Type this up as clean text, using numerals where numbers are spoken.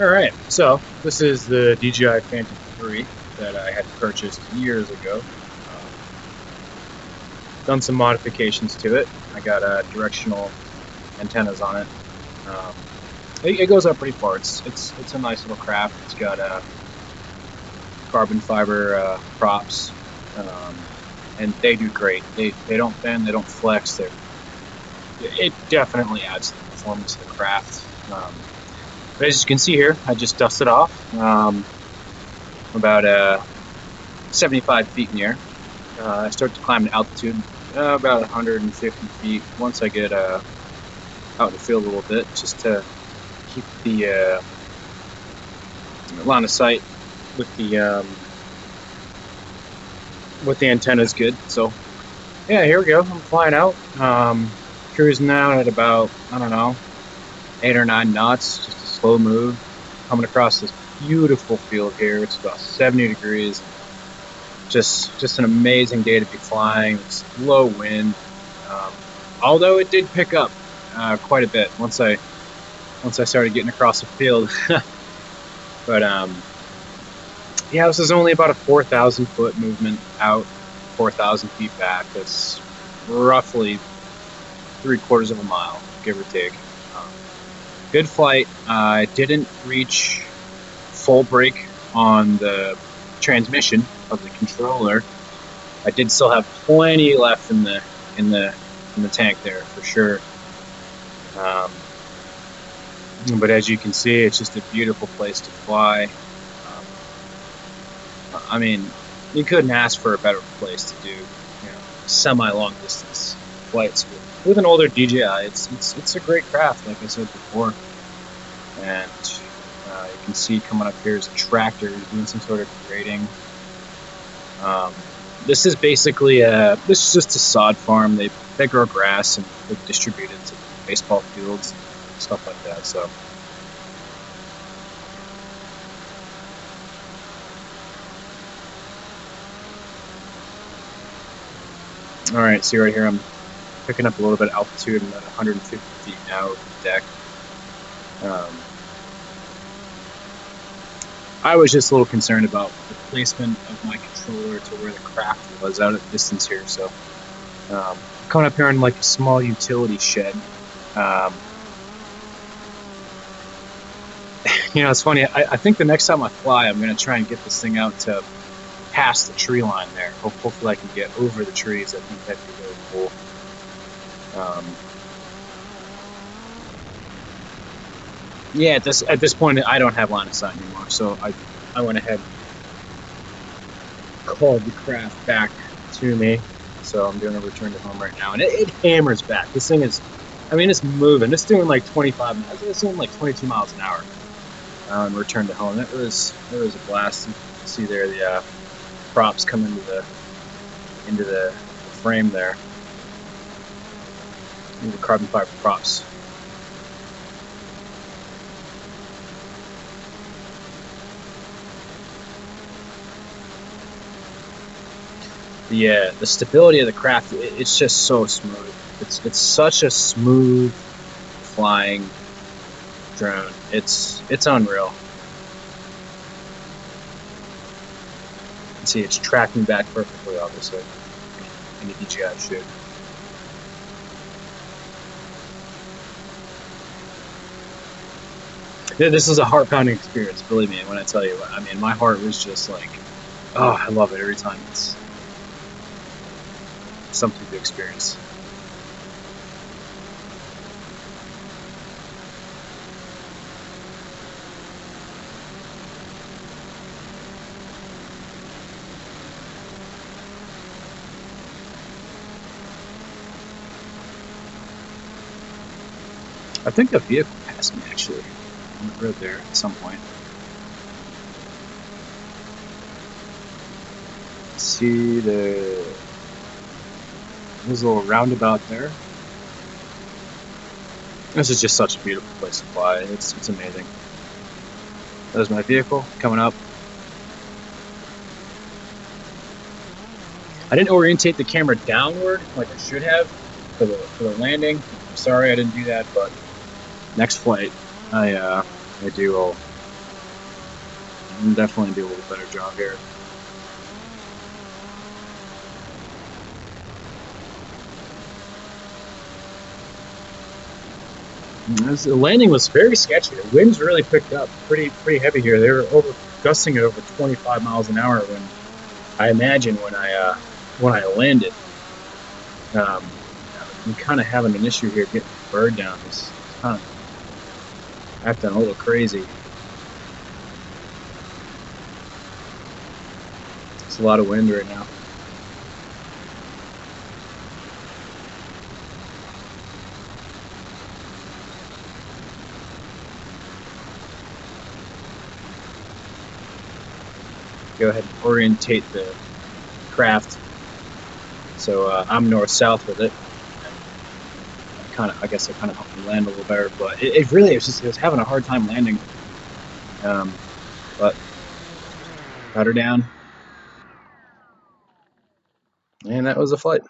Alright, so this is the DJI Phantom 3 that I had purchased years ago. Done some modifications to it. I got directional antennas on it. It goes up pretty far. It's a nice little craft. It's got carbon fiber props, and they do great. They don't bend, they don't flex. It definitely adds to the performance of the craft. But as you can see here, I just dusted off about 75 feet in the air. I start to climb an altitude about 150 feet once I get out in the field a little bit, just to keep the line of sight with the antennas good. So yeah, here we go. I'm flying out, cruising out at about, I don't know, 8 or 9 knots, just a slow move, coming across this beautiful field here. It's about 70 degrees. Just an amazing day to be flying. It's low wind, although it did pick up quite a bit once I started getting across the field. But yeah, this is only about a 4,000 foot movement out, 4,000 feet back. That's roughly 3/4 of a mile, give or take. Good flight. I didn't reach full brake on the transmission of the controller. I did still have plenty left in the tank there for sure. But as you can see, it's just a beautiful place to fly. I mean, you couldn't ask for a better place to do, semi-long distance flights with an older DJI. It's a great craft, like I said before. And you can see coming up here is a tractor. He's doing some sort of grading. This is basically this is just a sod farm. They grow grass and they distribute it to baseball fields and stuff like that. So all right, see right here, I'm picking up a little bit of altitude. I'm at 150 feet now over the deck. I was just a little concerned about the placement of my controller to where the craft was out at distance here. So coming up here in like a small utility shed. It's funny. I think the next time I fly, I'm going to try and get this thing out to past the tree line there. Hopefully I can get over the trees. I think that'd be really cool. Yeah, at this point, I don't have line of sight anymore, so I went ahead and called the craft back to me. So I'm doing a return to home right now, and it hammers back. This thing is, it's moving. It's doing like 25 miles. It's doing like 22 miles an hour on return to home. It was a blast. You can see there the props come into the frame there, into the carbon fiber props. The stability of the craft, it's just so smooth. It's such a smooth flying drone. It's unreal. You can see it's tracking back perfectly, obviously. Any DJI should. Yeah, this is a heart-pounding experience, believe me, when I tell you. My heart was just like, oh, I love it every time. It's something to experience. I think the vehicle passed me actually on the road there at some point. See there's a little roundabout there. This is just such a beautiful place to fly. It's amazing. There's my vehicle coming up. I didn't orientate the camera downward like I should have for the landing. I'm sorry I didn't do that, but next flight I do. can definitely do a little better job here. The landing was very sketchy. The winds really picked up pretty heavy here. They were gusting at over 25 miles an hour when I imagine when I landed. I'm kind of having an issue here getting the bird down. It's kind of acting a little crazy. It's a lot of wind right now. Go ahead and orientate the craft so I'm north-south with it. I guess I kind of helped him land a little better, but it really it was having a hard time landing. But got her down, and that was a flight.